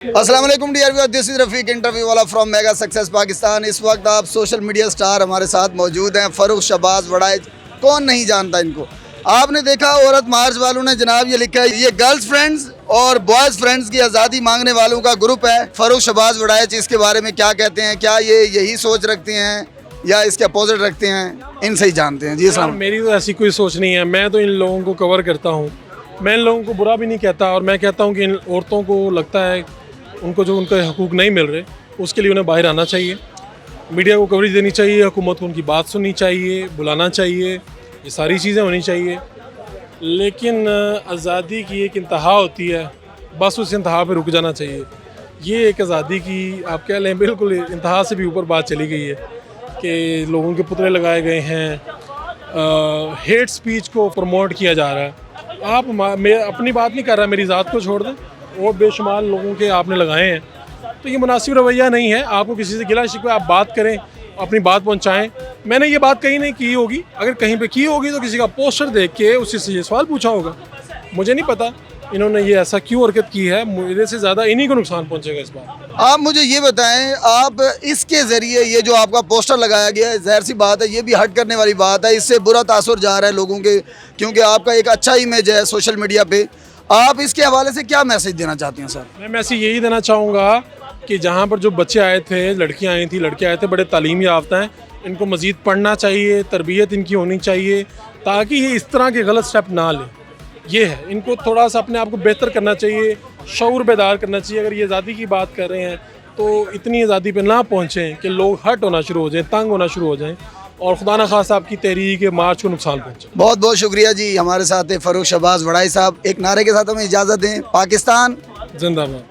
अस्सलाम वालेकुम dear viewers, this is Rafiq interview वाला फ्रॉम मेगा सक्सेस पाकिस्तान। इस वक्त आप सोशल मीडिया स्टार हमारे साथ मौजूद हैं, फ़ारूक शहबाज वड़ाइच। कौन नहीं जानता इनको। आपने देखा औरत मार्च वालों ने जनाब ये लिखा है, ये गर्ल्स फ्रेंड्स और बॉयज़ फ्रेंड्स की आज़ादी मांगने वालों का ग्रुप है। फ़ारूक शहबाज वड़ाइच इसके बारे में क्या कहते हैं, क्या ये यही सोच रखते हैं या इसके अपोजिट रखते हैं, इनसे ही जानते हैं। जी अस्सलाम। मेरी तो ऐसी कोई सोच नहीं है। मैं तो इन लोगों को कवर करता हूँ। मैं इन लोगों को बुरा भी नहीं कहता, और मैं कहता हूँ कि इन औरतों को लगता है उनको जो उनके हकूक़ नहीं मिल रहे, उसके लिए उन्हें बाहर आना चाहिए, मीडिया को कवरेज देनी चाहिए, हुकूमत को उनकी बात सुननी चाहिए, बुलाना चाहिए, ये सारी चीज़ें होनी चाहिए। लेकिन आज़ादी की एक इंतहा होती है, बस उस इंतहा पे रुक जाना चाहिए। ये एक आज़ादी की आप कह लें बिल्कुल इंतहा से भी ऊपर बात चली गई है कि लोगों के पुतले लगाए गए हैं, हेट स्पीच को प्रमोट किया जा रहा है। आप मैं अपनी बात नहीं कर रहा, मेरी ज़ात को छोड़ दें, और बेशुमार लोगों के आपने लगाए हैं, तो ये मुनासिब रवैया नहीं है। आपको किसी से गिला शिकवा, आप बात करें, अपनी बात पहुंचाएं। मैंने ये बात कहीं नहीं की होगी, अगर कहीं पे की होगी तो किसी का पोस्टर देख के उसी से ये सवाल पूछा होगा। मुझे नहीं पता इन्होंने ये ऐसा क्यों हरकत की है, मेरे से ज़्यादा इन्हीं को नुकसान पहुंचेगा इस बार। आप मुझे ये बताएं, आप इसके ज़रिए ये जो आपका पोस्टर लगाया गया है, ज़ाहिर सी बात है ये भी हट करने वाली बात है, इससे बुरा तासुर जा रहा है लोगों के, क्योंकि आपका एक अच्छा इमेज है सोशल मीडिया पे। आप इसके हवाले से क्या मैसेज देना चाहते हैं सर? मैं मैसेज यही देना चाहूँगा कि जहाँ पर जो बच्चे आए थे, लड़कियाँ आई थी, लड़के आए थे, बड़े तालीम याफ्ता हैं, इनको मज़ीद पढ़ना चाहिए, तरबियत इनकी होनी चाहिए, ताकि ये इस तरह के गलत स्टेप ना लें। ये है, इनको थोड़ा सा अपने आप को बेहतर करना चाहिए, शऊर बेदार करना चाहिए। अगर ये आज़ादी की बात कर रहे हैं तो इतनी आज़ादी पे ना पहुँचें कि लोग हट होना शुरू हो जाएं, तंग होना शुरू हो जाएं, और खुदा न खासा आपकी तहरीक मार्च को नुकसान पहुँचे। बहुत बहुत शुक्रिया जी। हमारे साथ है फ़ारूक शहबाज वड़ाइच साहब। एक नारे के साथ हमें इजाज़त दें। पाकिस्तान जिंदाबाद।